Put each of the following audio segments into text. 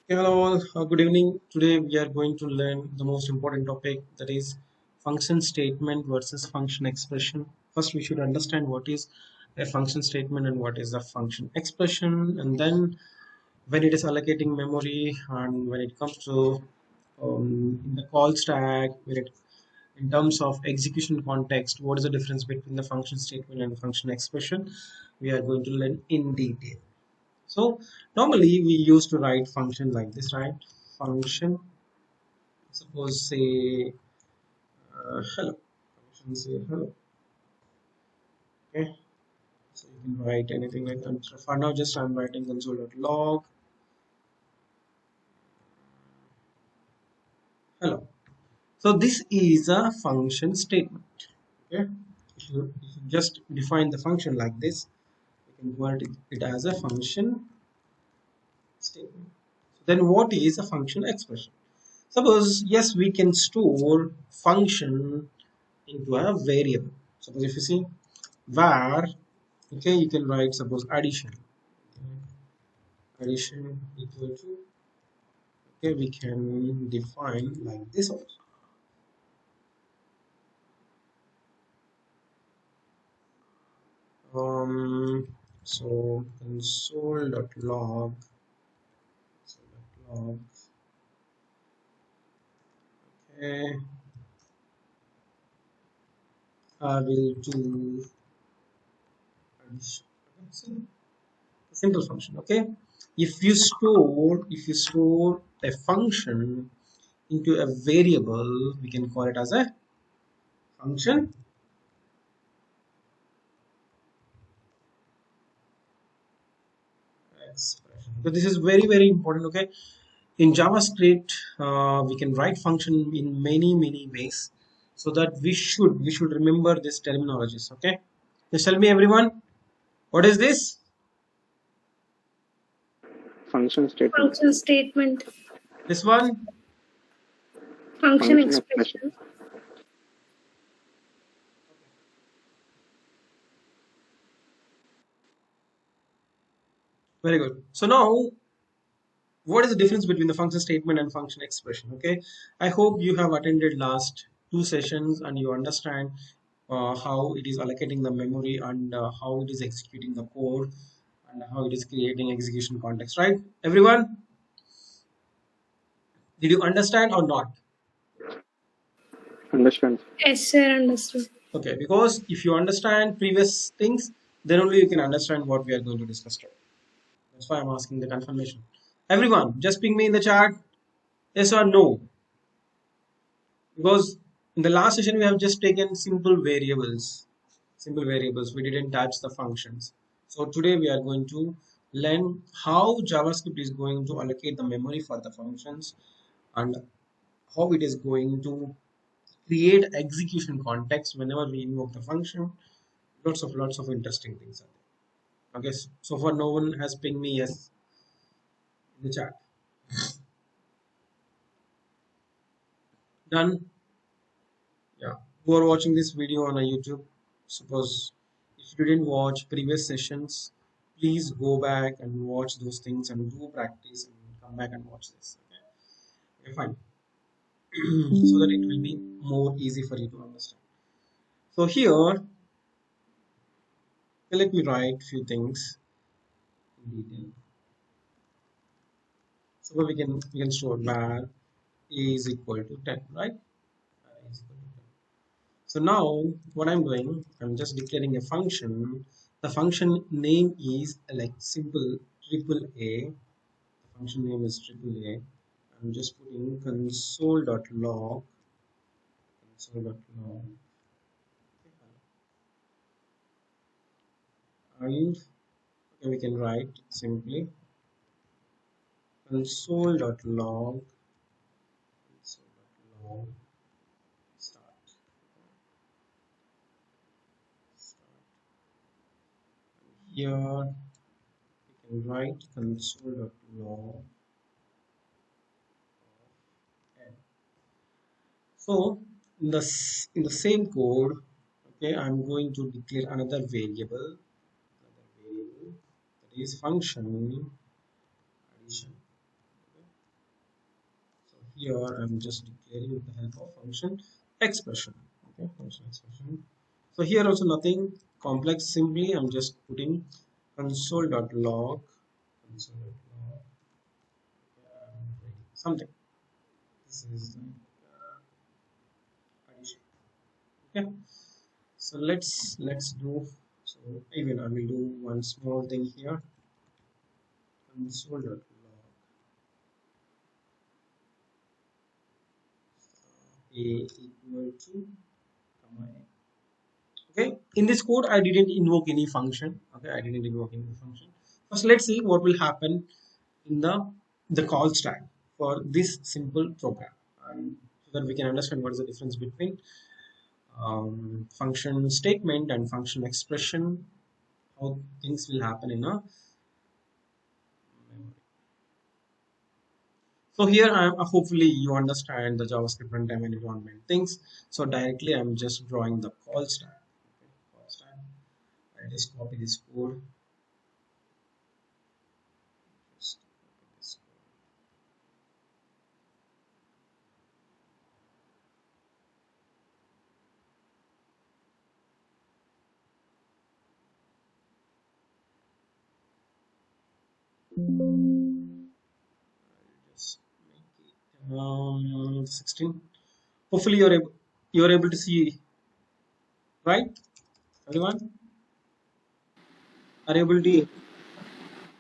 Hello all, good evening. Today we are going to learn the most important topic, that is function statement versus function expression. First, we should understand what is a function statement and what is a function expression, and then when it is allocating memory and when it comes to in the call stack, in terms of execution context, what is the difference between the function statement and function expression, we are going to learn in detail. So normally we used to write function like this, right? Function, suppose say hello. Function say hello. Okay. So you can write anything like that. So for now, just I'm writing console.log hello. So this is a function statement. Okay. If you just define the function like this, you can convert it as a function statement. Then what is a function expression? Suppose yes, we can store function into a variable. Suppose if you see var, okay, you can write suppose addition. Addition equal to, okay, we can define like this also. So console.log log, okay, I will do addition. Simple function, okay. If you store a function into a variable, we can call it as a function expression. So this is very important, okay. In JavaScript, we can write function in many ways, so that we should remember this terminologies, okay. Just tell me everyone, what is this? Function statement. Function statement, This one? function Function expression. expression. Very good. So now, what is the difference between the function statement and function expression? Okay, I hope you have attended last two sessions and you understand how it is allocating the memory and how it is executing the code and how it is creating execution context, right? Everyone, did you understand or not? Understand. Yes, sir, understood. Okay, because if you understand previous things, then only you can understand what we are going to discuss today. That's why I'm asking the confirmation. Everyone, just ping me in the chat, yes or no. Because in the last session we have just taken simple variables, we didn't touch the functions. So today we are going to learn how JavaScript is going to allocate the memory for the functions and how it is going to create execution context whenever we invoke the function. Lots of interesting things are there. Okay, so far no one has pinged me yes in the chat. Done. Yeah, who are watching this video on a YouTube, suppose if you didn't watch previous sessions, please go back and watch those things and do practice and come back and watch this. Okay, fine. So that it will be more easy for you to understand. So here, let me write few things in detail. So we can store var is equal to 10, right? Var is equal to 10. So now what I'm doing, I'm just declaring a function. The function name is like simple triple A. The function name is triple A. I'm just putting console.log console.log and okay, we can write simply console.log console.log start. Here we can write console.log. So in the same code, okay, I'm going to declare another variable that is function addition. here I'm just declaring with the help of function expression. Okay, function expression. So here also nothing complex. Simply I'm just putting console.log console.log something. This is addition. Okay. So let's do. So even I will do one small thing here. Console.log a equal to comma a. Okay, in this code I didn't invoke any function. Okay, I didn't invoke any function. First let's see what will happen in the call stack for this simple program, and so that we can understand what is the difference between function statement and function expression, how things will happen in a memory. So here I'm hopefully you understand the JavaScript runtime and environment things. So directly I'm just drawing the call stack. Okay, call stack. I just copy this code. Just copy this code. Just make it 16. Hopefully you're able to see, right? Everyone are able to, Yes,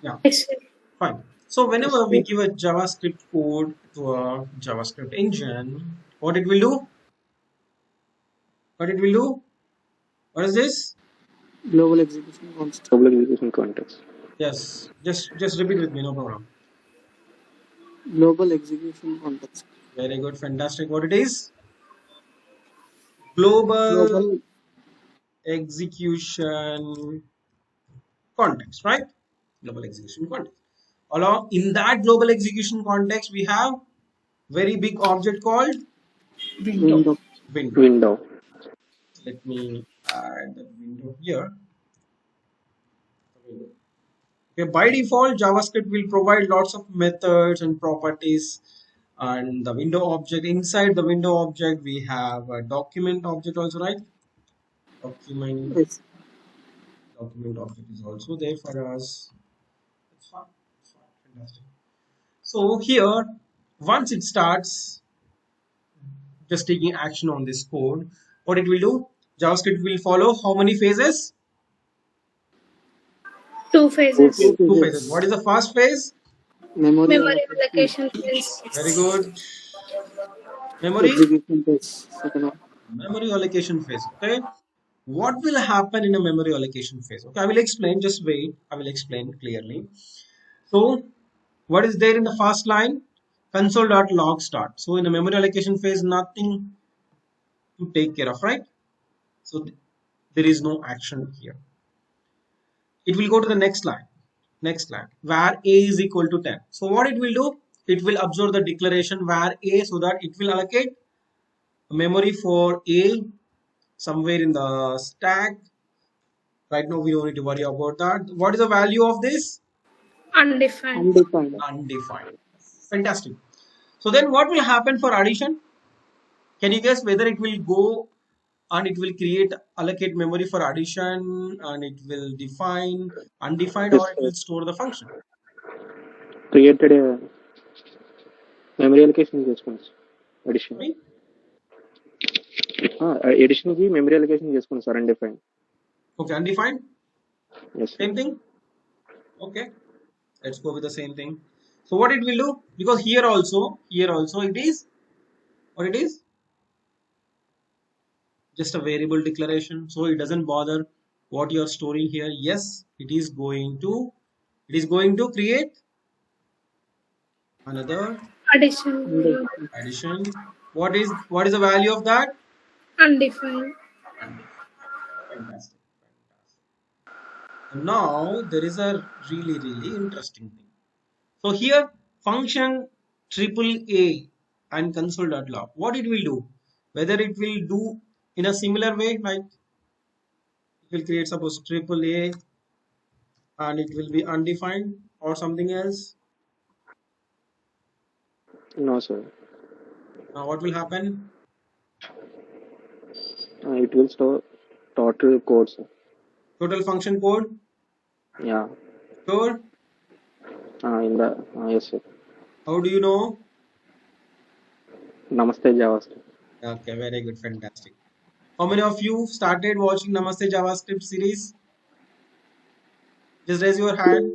yeah, Yes, sir. fine. So yes, whenever we sir. give a JavaScript code to a JavaScript engine, what it will do? What it will do? What is this? Global execution context. Global execution context. Yes, just repeat with me, no problem. Global execution context. Very good, fantastic. What it is? Global Global. execution context, right? Global execution context. Along in that global execution context, we have very big object called Window. window. Window. Let me add the window here. Okay, by default, JavaScript will provide lots of methods and properties. And the window object, inside the window object, we have a document object also, right? Document Yes. document object is also there for us. It's fine. It's fine. Fantastic. So here, once it starts just taking action on this code, what it will do? JavaScript will follow how many phases? Two Two phases. Two phases. phases. What is the first phase? Memory Memory allocation. allocation phase. Very good. Memory Execution phase. Second one. memory allocation phase. Okay. What will happen in a memory allocation phase? Okay, I will explain. Just wait. I will explain clearly. So, what is there in the first line? Console.log start. So, in the memory allocation phase, nothing to take care of, right? So, there is no action here. It will go to the next line. Next line, where a is equal to 10. So, what it will do? It will observe the declaration where a, so that it will allocate memory for a somewhere in the stack. Right now, we don't need to worry about that. What is the value of this? Undefined. Undefined. Undefined. Fantastic. So then what will happen for addition? Can you guess whether it will go and it will create allocate memory for addition and it will define undefined, Yes, or it sir. will store the function? Created a memory allocation చేసుకోండి addition. Sorry? Addition కి memory allocation చేసుకోండి sir undefined. Okay, undefined. Yes, sir. Same thing. Okay, let's go with the same thing. So what it will do? Because here also it is what it is, just a variable declaration. So it doesn't bother what you're storing here. Yes, it is going to create another Addition. Undefined. addition. What is the value of that? Undefined. Undefined. Fantastic. So now there is a really interesting thing. So here function triple A and console.log. What it will do? Whether it will do in a similar way, like it will create suppose triple A and it will be undefined or something else. No, sir. Now what will happen? It will store total codes. Total function code Yeah. store. In the yes, sir. How do you know? Namaste JavaScript. Okay, very good, fantastic. How many of you started watching Namaste JavaScript series? Just raise your hand.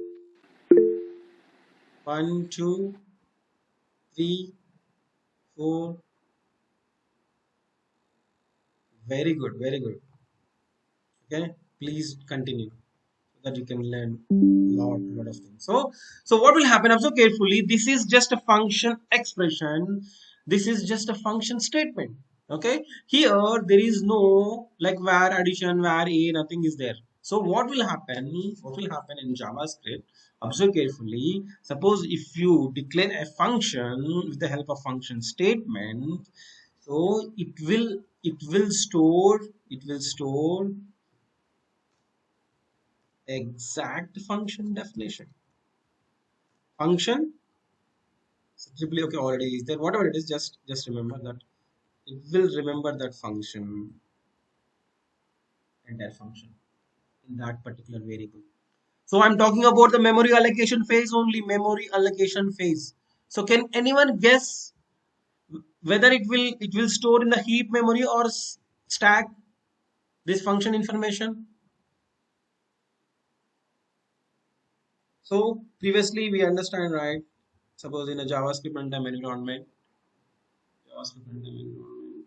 One, two, three, four. Very good, very good. Okay, please continue so that you can learn lot of things. So what will happen? Observe carefully. This is just a function expression. This is just a function statement. Okay, here there is no like var addition, var a, nothing is there. So what will happen? What will happen in JavaScript? Observe carefully. Suppose if you declare a function with the help of function statement, so it will store exact function definition. Function simply okay already is there. Whatever it is, just remember that it will remember that function, entire function in that particular variable. So I'm talking about the memory allocation phase only. Memory allocation phase. So can anyone guess whether it will store in the heap memory or stack this function information? So previously we understand, right? Suppose in a JavaScript runtime environment, JavaScript runtime environment.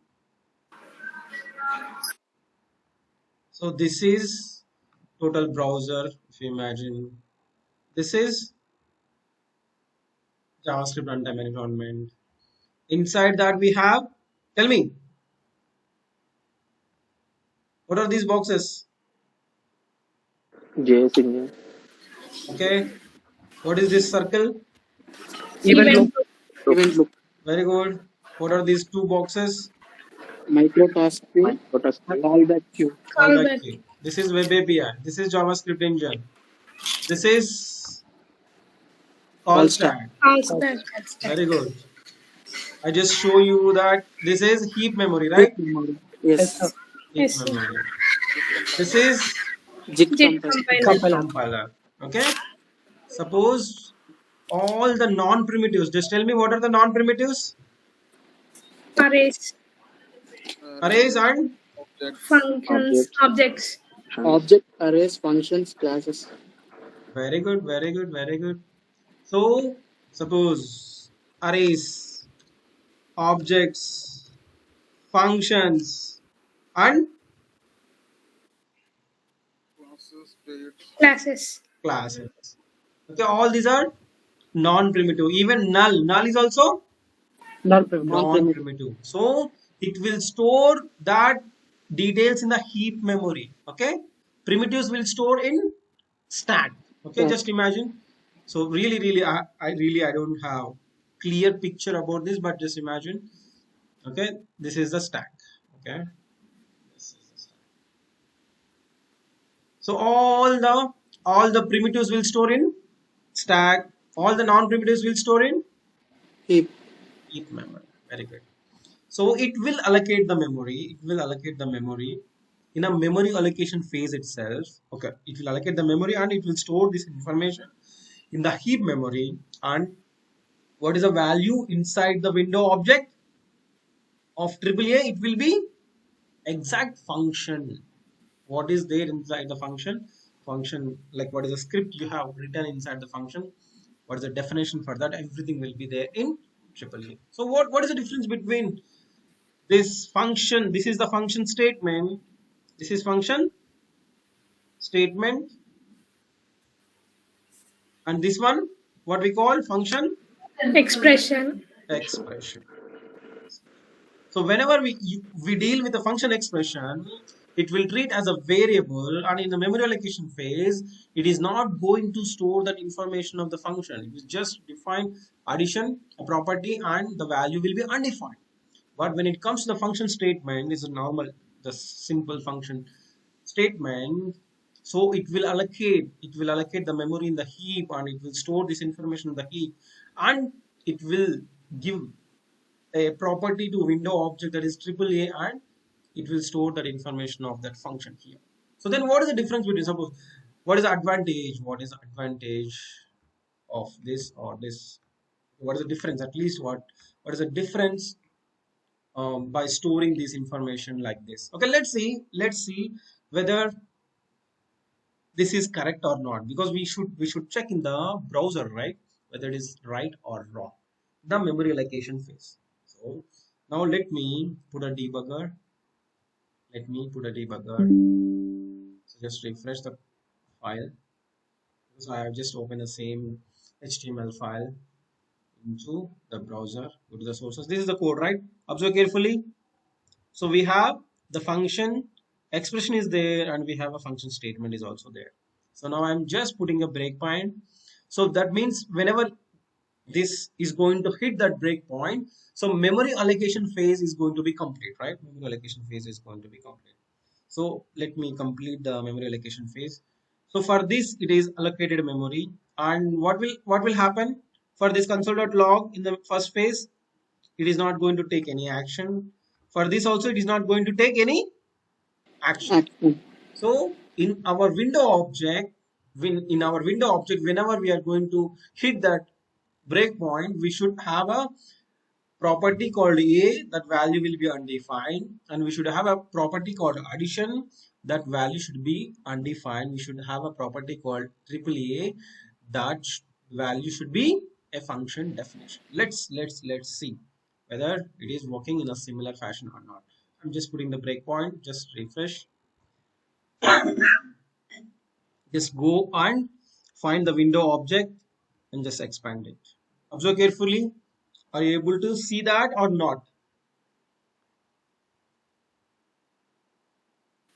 So this is total browser. If you imagine, this is JavaScript runtime environment. Inside that we have, tell me, what are these boxes? JS engine. Okay. What is this circle? Event loop, Event loop. event loop, Very good. What are these two boxes? micro task queue, Microtask and queue. callback queue. Callback Callback. queue. This is web API. This is JavaScript engine. This is call Call stack. stack. All Call stack. Very good. I just show you that this is heap memory, right? heap memory. Yes, Yes. sir. Heap Yes, sir. memory. This is JIT JIT compiler. compiler. compiler. Okay. Suppose all the non-primitives. Just tell me what are the non-primitives? Arrays. Arrays and Functions. Objects. Objects. Functions. Object arrays, functions, classes. very good, very good, very good. So suppose arrays, objects, functions, and Classes. classes. Okay, all these are non-primitive. Even null. Null is also Non-primitive. non-primitive. So it will store that details in the heap memory. Okay, primitives will store in stack. Okay, Stack. just imagine. So really, I don't have clear picture about this, but just imagine. Okay, this is the stack. Okay, this is the stack. So all the primitives will store in stack. All the non-primitives will store in Heap. heap memory. Very good. So it will allocate the memory. It will allocate the memory in a memory allocation phase itself. Okay, it will allocate the memory and it will store this information in the heap memory. And what is the value inside the window object of AAA? It will be exact function. What is there inside the function? Function, like what is the script you have written inside the function? What is the definition for that? Everything will be there in AAA. So what is the difference between this function? This is the function statement. This is function statement, and this one what we call function Expression. expression. So whenever we deal with a function expression, it will treat as a variable, and in the memory allocation phase, it is not going to store that information of the function. It will just define addition, a property, and the value will be undefined. But when it comes to the function statement, it's a normal, the simple function statement. So it will allocate the memory in the heap, and it will store this information in the heap, and it will give a property to window object that is AAA, and it will store that information of that function here. So then what is the difference between, suppose, what is the advantage? What is the advantage of this or this? What is the difference? At least what is the difference by storing this information like this? Okay, let's see whether this is correct or not, because we should check in the browser, right, whether it is right or wrong, the memory allocation phase. So now let me put a debugger. So just refresh the file. So I have just opened the same HTML file into the browser. Go to the sources. This is the code, right? Observe carefully. So we have the function expression is there, and we have a function statement is also there. So now I'm just putting a breakpoint. So that means whenever this is going to hit that breakpoint, so memory allocation phase is going to be complete, right? Memory allocation phase is going to be complete. So let me complete the memory allocation phase. So for this, it is allocated memory, and what will happen for this console.log in the first phase? It is not going to take any action. For this also, it is not going to take any action. Action. So in our window object, whenever we are going to hit that breakpoint, we should have a property called a, that value will be undefined, and we should have a property called addition, that value should be undefined. We should have a property called AAA, that value should be a function definition. Let's see whether it is working in a similar fashion or not. I'm just putting the breakpoint. Just refresh. Just go and find the window object and just expand it. Observe carefully. Are you able to see that or not?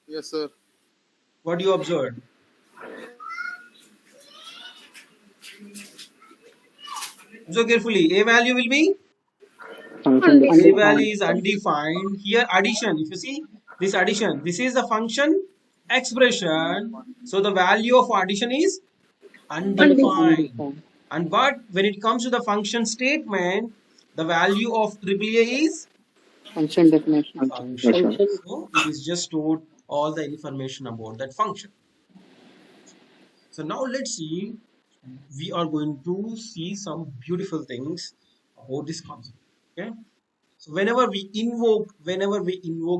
Yes, sir. What do you observe? Observe carefully. A value will be, Function a definition. value is undefined. Here addition, if you see this addition, this is the function expression. So the value of addition is undefined. Undefined. And but when it comes to the function statement, the value of AAA is Function definition. function. So it is just stored all the information about that function. So now let's see, we are going to see some beautiful things about this concept. Okay. So whenever we invoke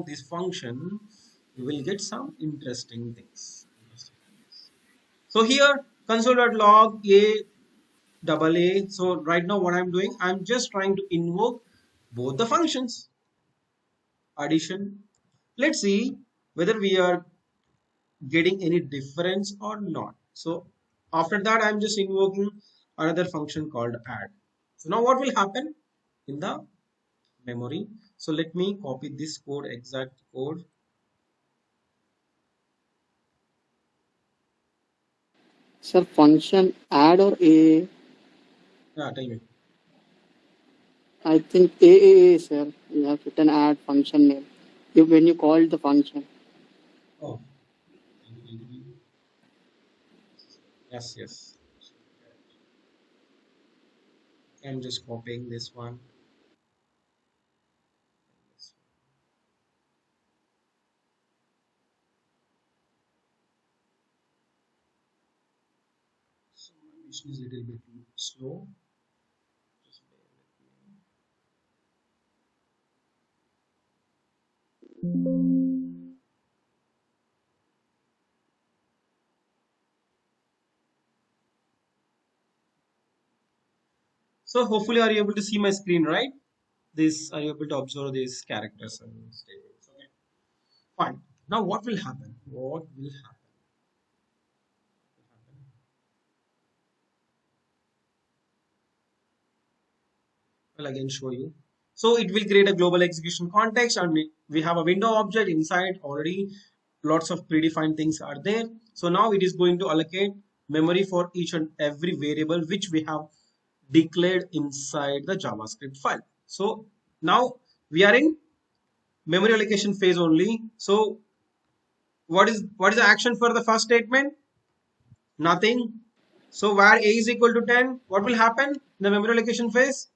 this function, we will get some interesting things. So here console.log a double a. So right now what I'm doing, I'm just trying to invoke both the functions. Addition. Let's see whether we are getting any difference or not. So after that, I'm just invoking another function called add. So now what will happen in the memory? So let me copy this code, exact code. Sir, function add or a? Yeah, tell me. I think a, sir. You have written add function name. When you called the function. Oh, yes, yes. I'm just copying this one. So my machine is a little bit slow. Just bear with me. So hopefully, are you able to see my screen, right? This, are you able to observe these characters and statements? Okay, fine. Now what will happen? What will happen? I'll again show you. So it will create a global execution context, and we have a window object inside already. Lots of predefined things are there. So now it is going to allocate memory for each and every variable which we have declared inside the JavaScript file. So now we are in memory allocation phase only. So what is the action for the first statement? Nothing. So where a is equal to 10, what will happen in the memory allocation phase?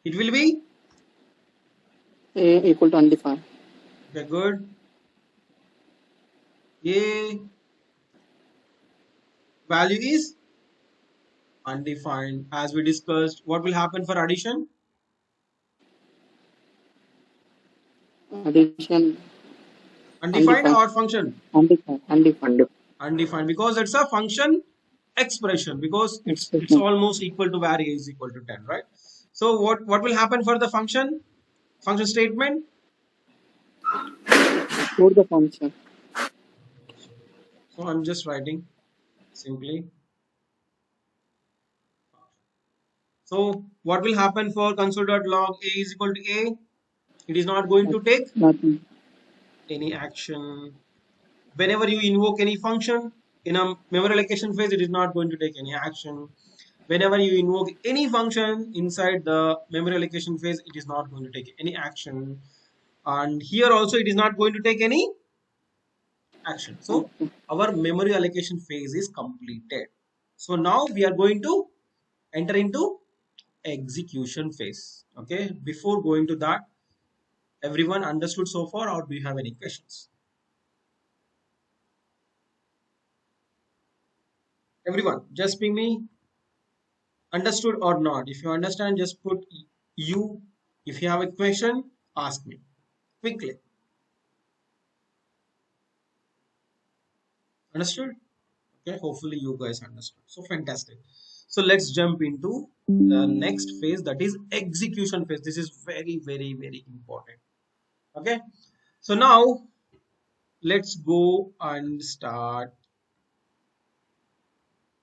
It will be A equal to undefined. Okay, good. A value is undefined. As we discussed, what will happen for addition? Addition Undefined undefined. or function? Undefined. Undefined, because it's a function expression, because it's Expression. almost equal to where a is equal to 10, right? So what will happen for the function statement? For the function. So I'm just writing simply. So what will happen for console.log a is equal to a? It is not going to take Nothing. any action. Whenever you invoke any function in a memory allocation phase, it is not going to take any action. Whenever you invoke any function inside the memory allocation phase, it is not going to take any action. And here also it is not going to take any action. So Okay. our memory allocation phase is completed. So now we are going to enter into execution phase. Okay, before going to that, everyone understood so far, or do you have any questions? Everyone, just ping me, understood or not. If you understand, just put you. If you have a question, ask me quickly. Understood? Okay, hopefully you guys understood. So fantastic. So let's jump into the next phase, that is execution phase. This is very, very, very important. Okay, so now let's go and start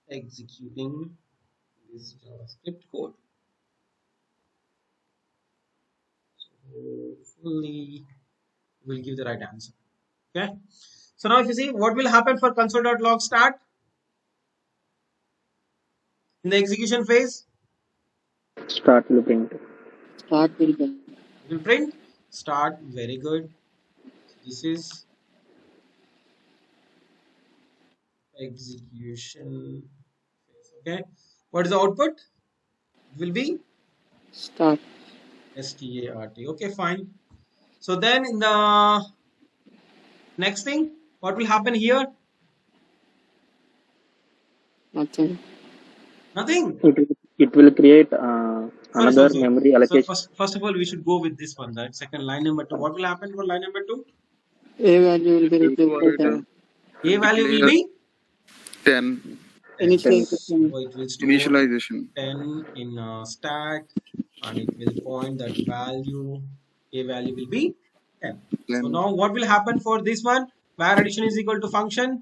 executing this JavaScript code. So hopefully we'll give the right answer. Okay, so now if you see what will happen for console.log start in the execution phase, Start looping. Start will be. it will print start. Very good. So this is execution phase. Okay, what is the output? It will be Start. start. Okay, fine. So then in the next thing, what will happen here? Nothing. Nothing. It will create Sorry. another memory So allocation. first of all, we should go with this one. That second line number two. What will happen for line number two? A value will It be will replaced by provide 10. A value will declare be 10 10. Initialization. So it will store initialization. 10 in a stack, and it will point that value. A value will be 10. So 10 now what will happen for this one? Where addition is equal to function.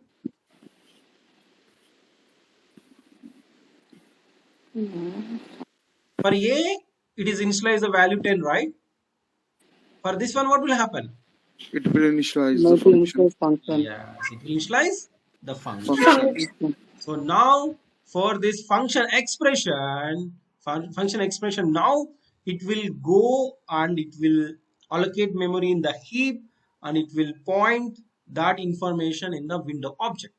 For A, it is initialize the value 10, right? For this one, what will happen? it will initialize the Now to function. initialize function. Yes, it will initialize the function. Function. Function. So now for this function expression, now it will go and it will allocate memory in the heap, and it will point that information in the window object.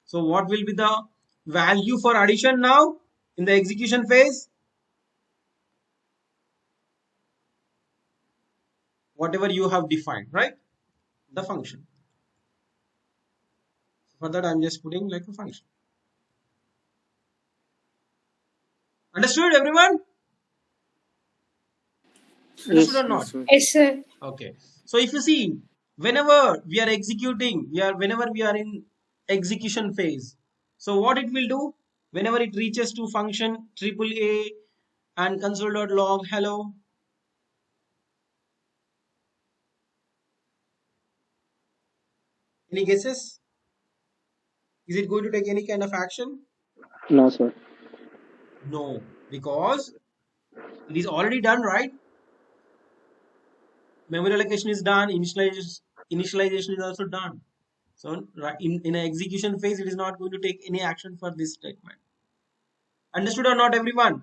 So what will be the value for addition now in the execution phase? Whatever you have defined, right? The function. For that, I'm just putting like a function. Understood, everyone? Understood Yes. or Yes, not? sir. Yes, sir. Okay. So if you see, whenever we are executing, whenever we are in execution phase, so what it will do, whenever it reaches to function triple A and console.log hello, any guesses? Is it going to take any kind of action? No, sir. No, because it is already done, right? Memory allocation is done, initialization is also done. So in an execution phase, it is not going to take any action for this statement. Understood or not, everyone?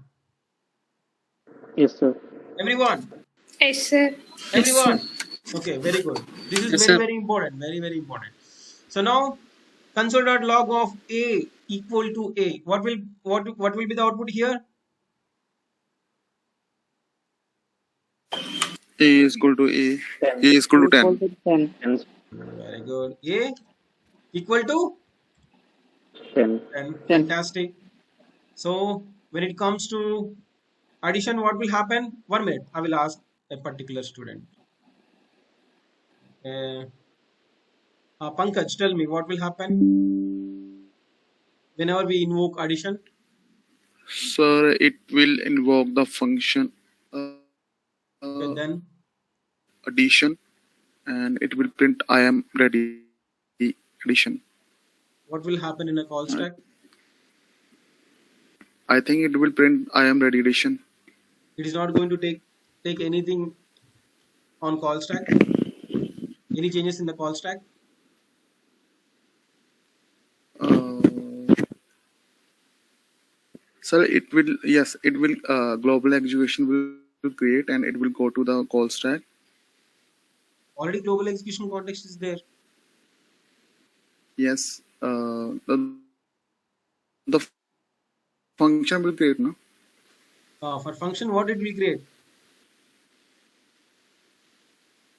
Yes, sir. Everyone? Yes, sir. Yes, sir. Everyone? Okay, very good. This is Yes, very, sir. very important. Very, very important. So now console.log of A equal to A. What will be the output here? A is equal to A. A is equal to 10. equal to 10. Very good. A equal to 10. 10. 10. Fantastic. So when it comes to addition, what will happen? 1 minute. I will ask a particular student. Pankaj, tell me what will happen whenever we invoke addition. Sir, it will invoke the function Okay, then addition, and it will print I am ready addition. what will happen in a call stack? I think it will print I am ready addition. It is not going to take anything on call stack. Any changes in the call stack? Sir, it will, yes, it will, global execution will create and it will go to the call stack. Already global execution context is there. Yes, the function will create, no? For function, what it will create?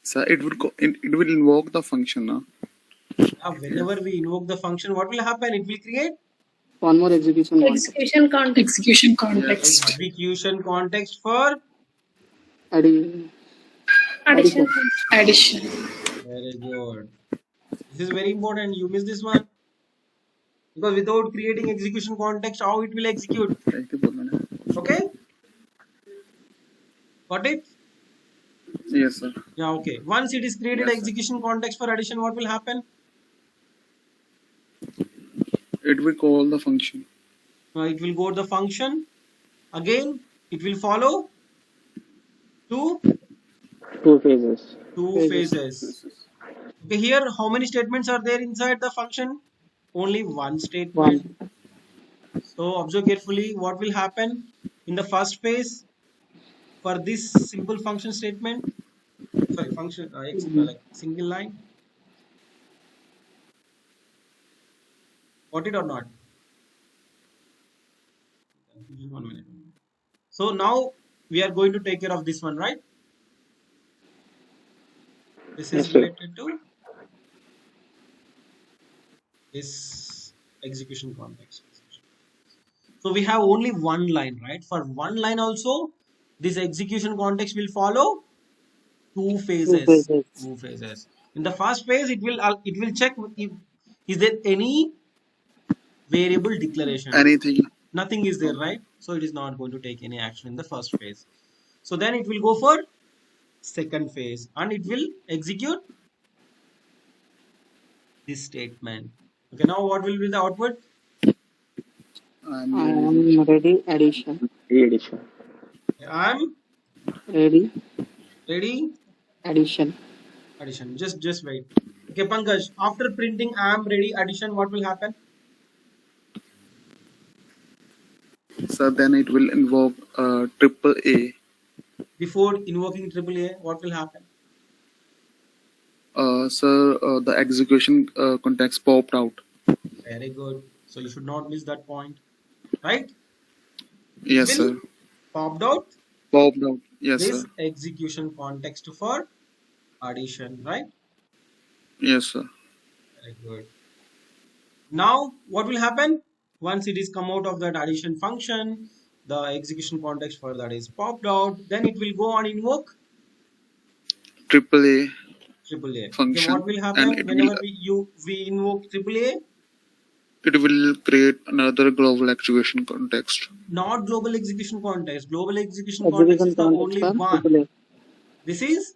So it will invoke the function, no? Whenever we invoke the function, what will happen? It will create One more execution context. Execution context. Execution context. execution context for Addition. Addition. Addition. very good. This is very important. You miss this one because without creating execution context, how it will execute? Okay, got it? Yes, sir. Yeah, okay. Once it is created, Yes, execution context for addition, what will happen? It will call the function. It will go to the function. Again, it will follow two Phases. phases. Okay, here how many statements are there inside the function? Only one statement. So observe carefully what will happen in the first phase for this simple function statement. Sorry, function like single line. Got it or not? 1 minute. So now we are going to take care of this one, right? This is Yes, sir. related to this execution context. So we have only one line, right? For one line also, this execution context will follow two phases. Two phases. In the first phase, it will check if is there any variable declaration. Anything. Nothing is there, right? So it is not going to take any action in the first phase. So then it will go for second phase and it will execute this statement. Okay, now what will be the output? I am ready addition. Addition. I am Ready ready addition. addition. Just wait. Okay, Pankaj, after printing I am ready addition, what will happen? So then it will invoke triple A. Before invoking AAA, what will happen? Sir, the execution context popped out. Very good. So you should not miss that point, right? Yes, Will sir. popped out Popped out. Yes, this sir. execution context for addition, right? Yes, sir. Very good. Now what will happen? Once it is come out of that addition function, the execution context for that is popped out, then it will go and invoke Triple A AAA. function, Okay, what will happen and it whenever will we invoke AAA? it will create another global execution context. Not global execution context. Global execution context Execution is the only context one. for AAA. This is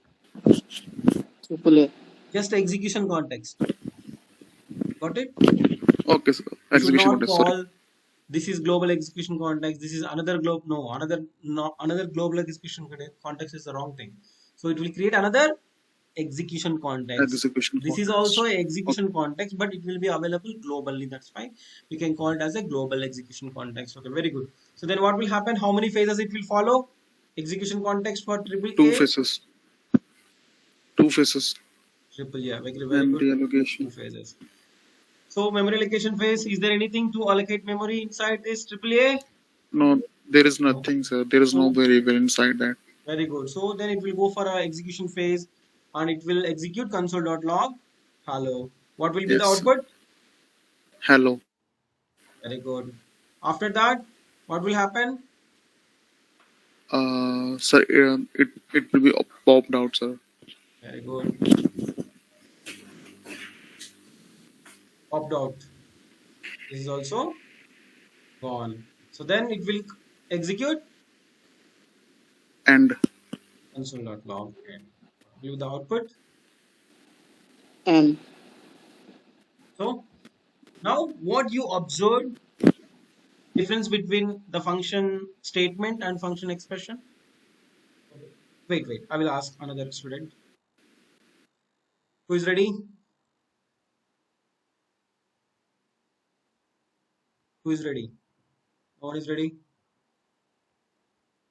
AAA. just execution context. Got it? Okay, sir. You should Execution not context. Sorry. call this is global execution context. This is another another global execution context is the wrong thing. So it will create another execution context. Execution This is context. also a execution context, but it will be available globally. That's why we can call it as a global execution context. Okay, very good. So then what will happen? How many phases it will follow? Execution context for AAA. Two phases. Two phases. AAA. Very Memory good. allocation. Two phases. So memory allocation phase. Is there anything to allocate memory inside this AAA? No, there is nothing, sir. There is no variable inside that. Very good. So then it will go for a execution phase and it will execute console.log. Hello. What will be the Yes. output? Hello. Very good. After that, what will happen? Sir, it will be popped out, sir. Very good. Opt out. This is also gone. So then it will execute And console.log and view the output. And So now what you observed difference between the function statement and function expression. Wait. I will ask another student who is ready. Who is ready? No one is ready.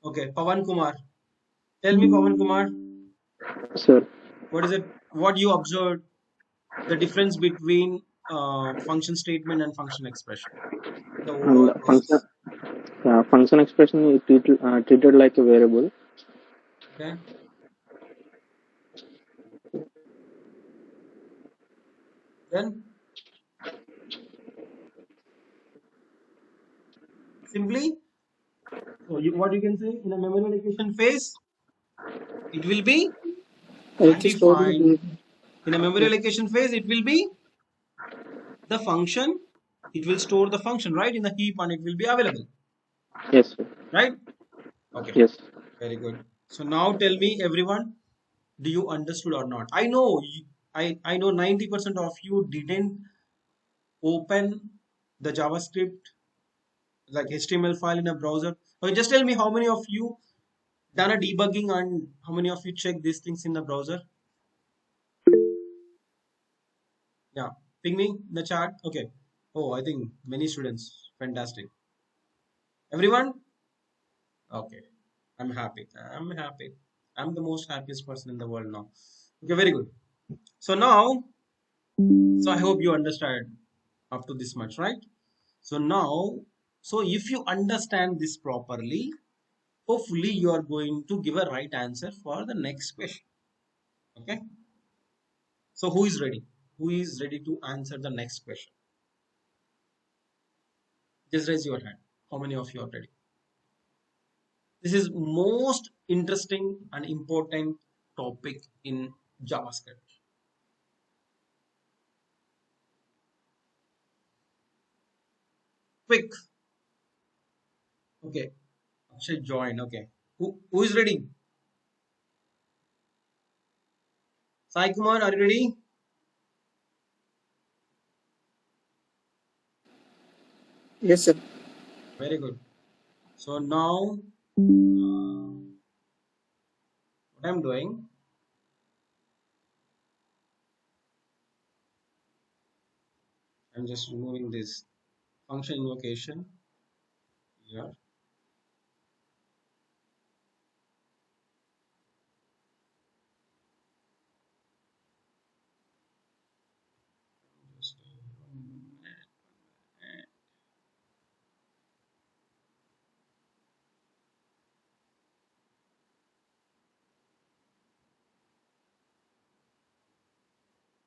Okay, Pawan Kumar. Tell me, Pawan Kumar, Sir, what is it? What you observed the difference between function statement and function expression in the and overall function process. function expression is treated like a variable. Okay. Then simply, so what you can say in a memory allocation phase, it will be it is stored in undefined. the In a memory yes, allocation phase, it will be the function. It will store the function right in the heap and it will be available. Yes, sir. Right? Okay. Yes. Very good. So now tell me, everyone, do you understood or not? I know I know 90% of you didn't open the JavaScript like HTML file in a browser. Okay, just tell me how many of you done a debugging and how many of you check these things in the browser? Yeah, ping me in the chat. Okay. Oh, I think many students. Fantastic. Everyone? Okay. I'm happy. I'm happy. I'm the most happiest person in the world now. Okay, very good. So now, so I hope you understand up to this much, right? So now, so if you understand this properly, hopefully you are going to give a right answer for the next question. Okay. So who is ready? Who is ready to answer the next question? Just raise your hand. How many of you are ready? This is most interesting and important topic in JavaScript. Quick. Okay. Akshay join. Okay. Who is ready? Sai Kumar, are you ready? yes, sir. Very good. So now, what I'm doing, I'm just removing this function invocation here. Just,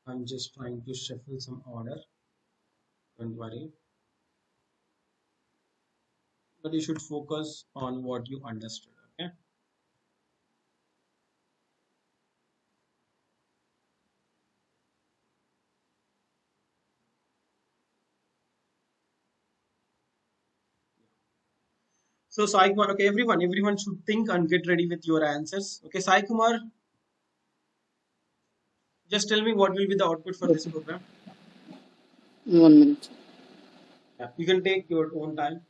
I'm just trying to shuffle some order. Don't worry. But you should focus on what you understood. Okay. So Sai Kumar, okay, everyone should think and get ready with your answers. Okay, Sai Kumar, just tell me what will be the output for this Okay. program. 1 minute. Yeah, you can take your own time.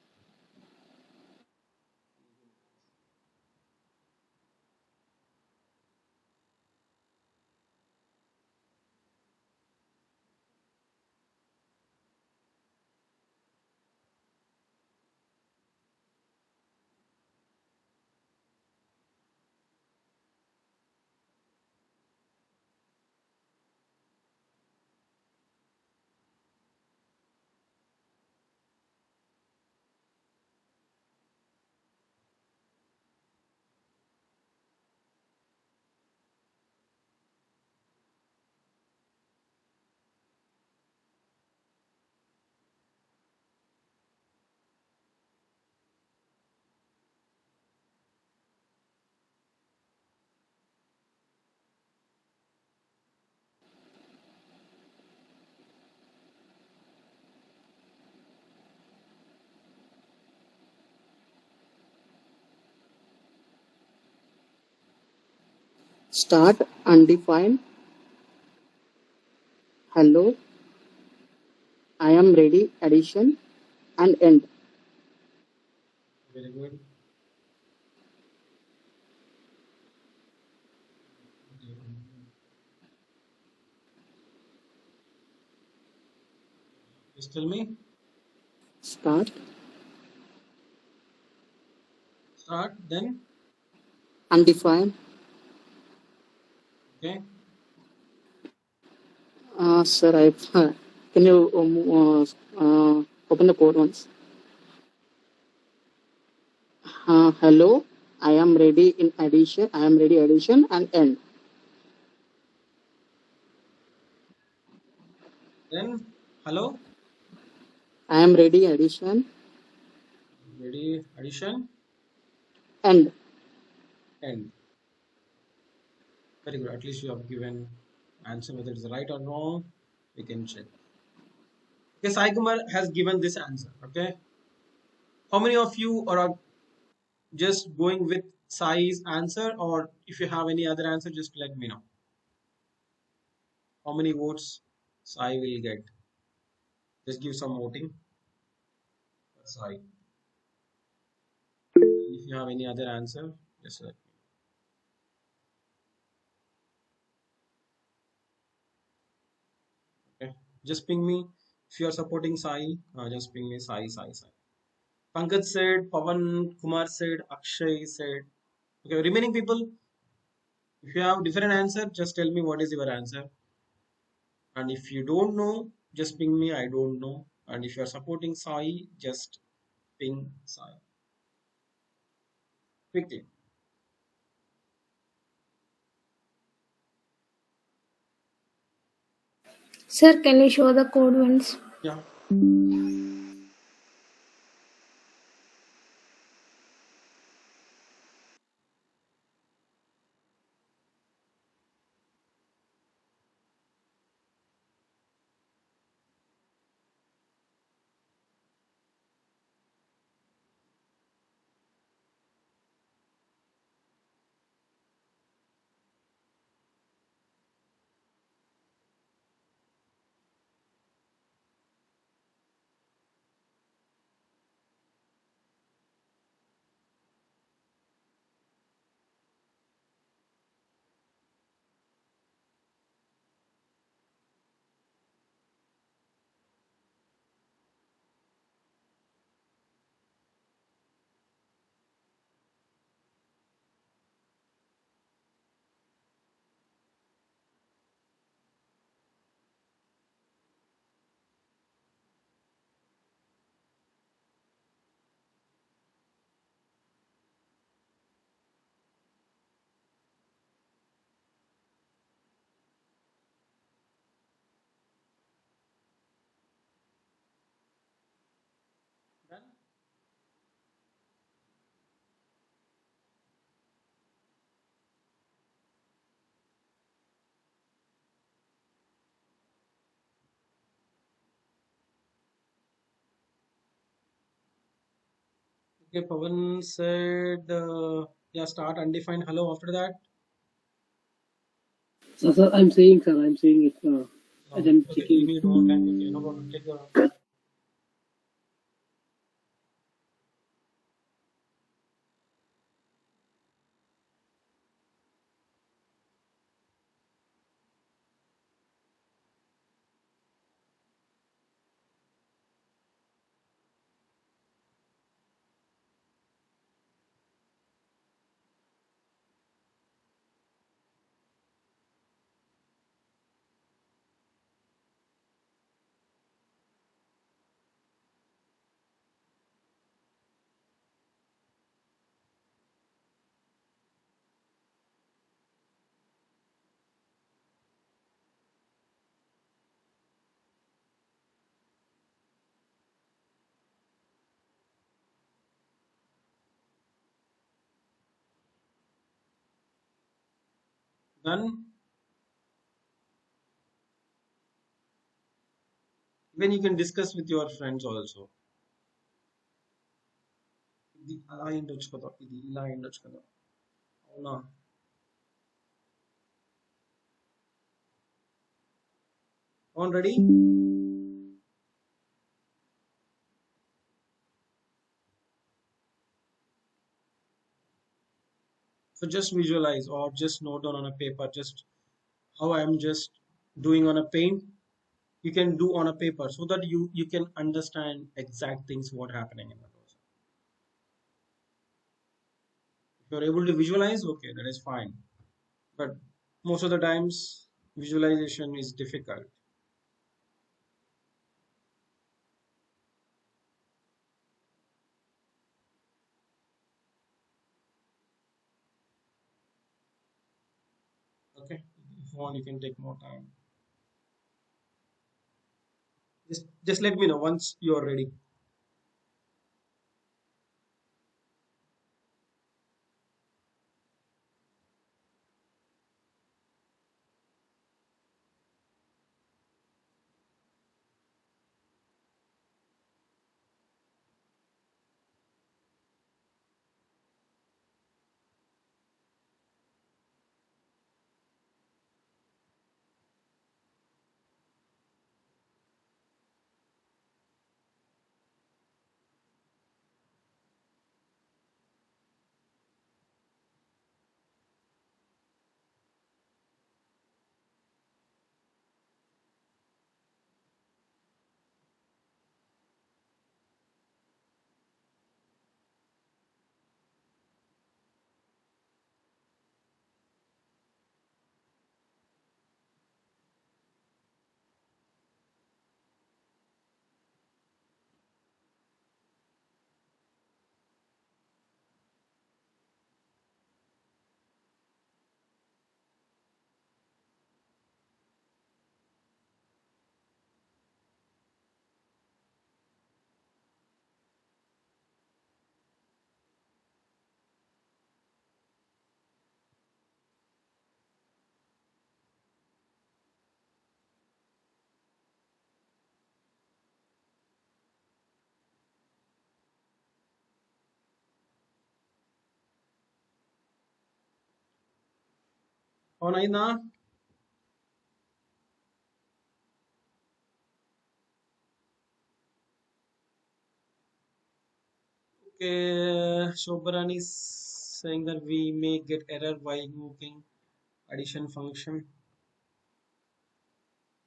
Start, undefined, hello, I am ready, addition, and end. Very good. Just tell me. Start, Start, then. undefined. Okay. Sir, I can you open the code once? Hello, I am ready in addition. I am ready addition and end. Then, hello. I am ready addition Ready. Addition. end. End. Very good. At least you have given answer whether it's right or wrong. We can check. Okay, Sai Kumar has given this answer. Okay. How many of you are just going with Sai's answer, or if you have any other answer, just let me know. How many votes Sai will get? Just give some voting for Sai. If you have any other answer, just let me know. Okay. Just ping me. If you are supporting Sai, just ping me Sai, Sai, Sai. Pankaj said, Pavan Kumar said, Akshay said. Okay, remaining people, if you have different answer, just tell me what is your answer. And if you don't know, just ping me, I don't know. And if you are supporting Sai, just ping Sai. Quickly. Sir, can you show the code once? Yeah. Done. Okay, Pavan said, yeah, start undefined hello after that. Sir, I'm saying it. As I'm Okay, you checking. need more time. Okay, no problem. Take your time. Done. Even you can discuss with your friends also. ఇది అలా అయిండొచ్చు కదా ఇది ఇలా అయిండొచ్చు కదా అవునా On ready? So just visualize or just note down on a paper just how I am just doing on a paint. You can do on a paper so that you can understand exact things what happening in the browser. If you're able to visualize, okay, that is fine. But most of the times visualization is difficult. Okay, if you want, you can take more time. Just let me know once you're ready. On Aina, okay, Shobharani is saying that we may get error while invoking addition function.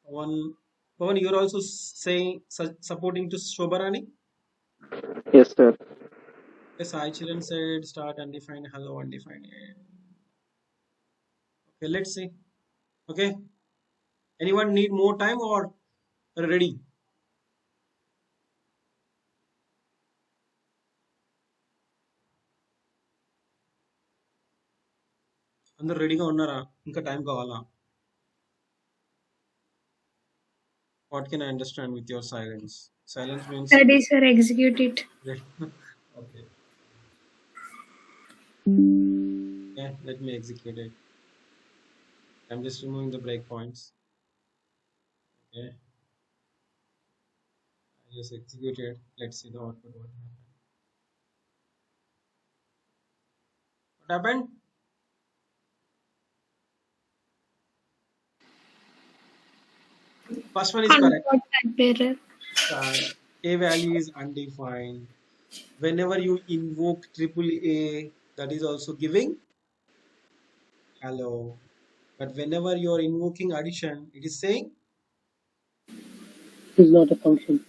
Pawan, you're also saying supporting to Shobharani? Yes, sir. Yes, Sai Chiran said start undefined, hello undefined. Okay, let's see. Okay, anyone need more time or ready? అందరు రెడీగా ఉన్నారా ఇంకా time కావాలా what can I understand with your silence means Ready, sir. Execute it. okay, yeah, let me execute it. I'm just removing the breakpoints. Okay, I just executed. Let's see the output. What happened? First one is correct. Unport type error. A value is undefined. Whenever you invoke triple A, that is also giving hello. But whenever you are invoking addition, it is saying Is not a function.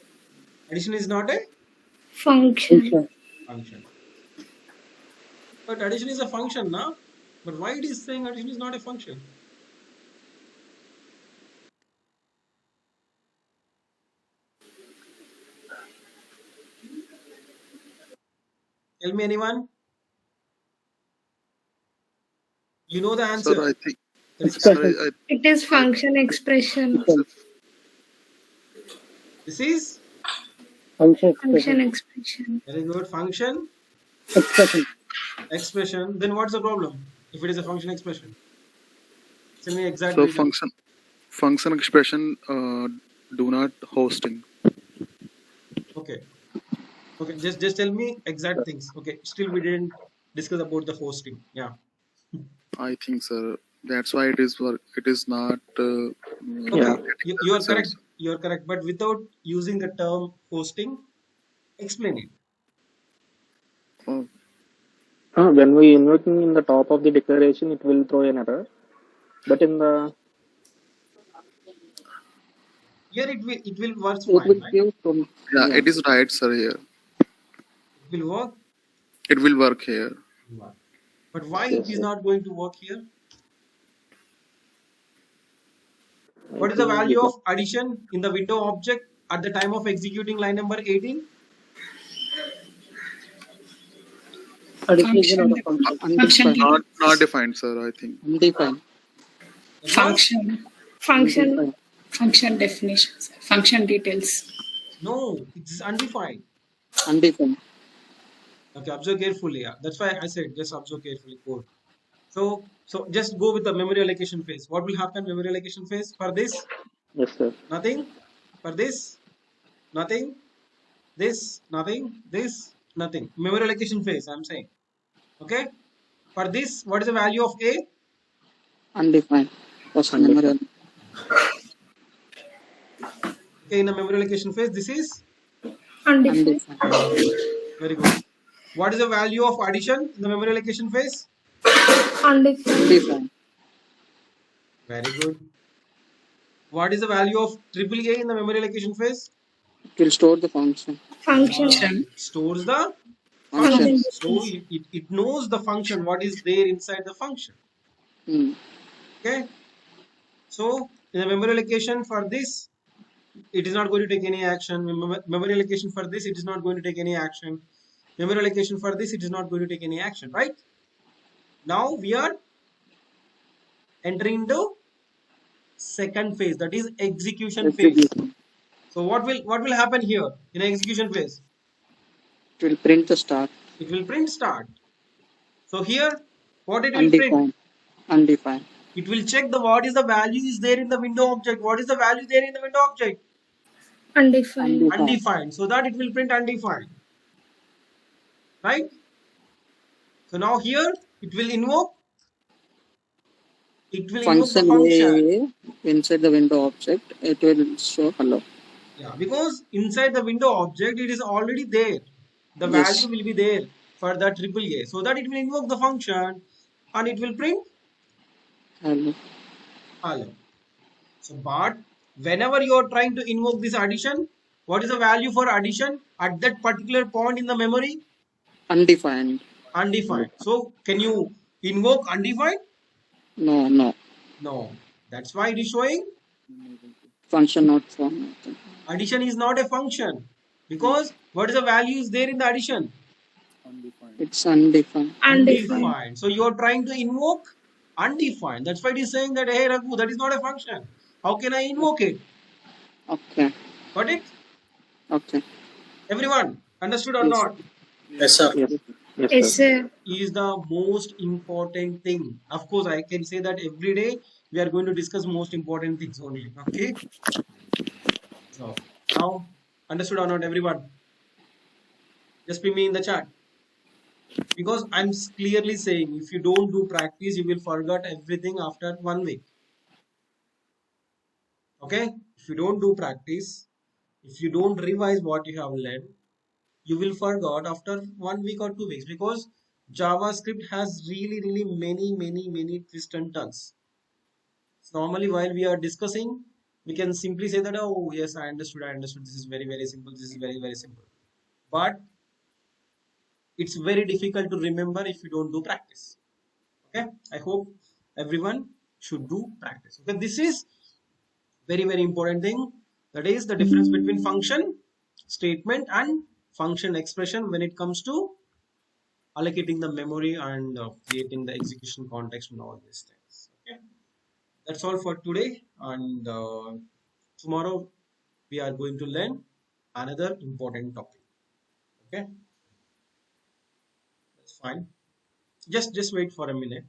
addition is not a Function. function. But addition is a function, now. But why it is saying addition is not a function? Tell me, anyone? You know the answer. Sir, I think. That is Sir, correct. It is function expression. This is Function Function expression. very good. Function expression. expression. Then what's the problem? If it is a function expression, tell me exact so reason. function expression do not hosting. Okay. Okay. Just tell me exact things. Okay. Still we didn't discuss about the hosting. Yeah. I think, sir, that's why it is not Okay, Yeah. you are correct. Results. You are correct, but without using the term hosting, explain it. Oh, When we invoking in the top of the declaration, it will throw an error. But in the Here it will work It fine, will right? give from, yeah, yeah. it is right, sir. Here, It will work. it will work here. But why it yes, is sir. not going to work here? I What is the think value of addition in the window object at the time of executing line number 18? Addition is not Function. a function. Function. Undefined. Not defined, sir. I think. Undefined. That's what? Function. Function. Undefined. Function definitions. Function details. No, it's undefined. Undefined. Okay, observe carefully. Yeah. That's why I said just observe carefully code. So just go with the memory allocation phase. What will happen memory allocation phase? For this, yes, sir. nothing. For this, nothing. This, nothing. This, nothing. Memory allocation phase, I'm saying. Okay. For this, what is the value of A? Undefined. First Undefined. memory. Okay, in the memory allocation phase, this is Undefined. Undefined. undefined. Very good. What is the value of addition in the memory allocation phase? Undefined. Undefined. Very good. What is the value of triple A in the memory allocation phase? It will store the function. Function. Function. It stores the Function. function. Function. So it knows the function, what is there inside the function. Hmm. Okay. So in the memory allocation for this, it is not going to take any action. Memory allocation for this, it is not going to take any action. Memory allocation for this, it is not going to take any action, right? Now we are entering the second phase, that is execution phase. Execution. So what will happen here in execution phase? It will print the start. It will print start. So here, what it will print? Undefined. Undefined. It will check the what is the value is there in the window object. What is the value there in the window object? Undefined. Undefined. Undefined. So that it will print undefined. Right? So now here it will invoke the Function function. A inside the window object. It will show hello. Yeah, because inside the window object it is already there. The Yes. value will be there for the triple A. So that it will invoke the function and it will print Hello. hello. So but whenever you are trying to invoke this addition, what is the value for addition at that particular point in the memory? Undefined. Undefined. So can you invoke undefined? No, no. No. That's why it is showing Function not formed. addition is not a function. Because what is the value is there in the addition? It's undefined. Undefined. Undefined. So you are trying to invoke undefined. That's why it is saying that, hey Raghu, that is not a function. How can I invoke it? Okay. Got it? Okay. Everyone, understood or Yes. not? Yes. Yes, Yes, sir. sir. Is the most important thing. Of course, I can say that every day we are going to discuss most important things only. Okay. So now, understood or not, everyone? Just ping me in the chat. Because I'm clearly saying if you don't do practice, you will forget everything after 1 week. Okay? If you don't do practice, if you don't revise what you have learned, you will forget after 1 week or 2 weeks because JavaScript has really many twists and turns. So normally while we are discussing, we can simply say that, oh yes, I understood, this is very simple, this is very simple. But it's very difficult to remember if you don't do practice. Okay, I hope everyone should do practice. Okay, this is very important thing, that is the difference between function statement and function expression when it comes to allocating the memory and creating the execution context and all these things. Okay, that's all for today, and tomorrow we are going to learn another important topic. Okay, that's fine. Just wait for a minute.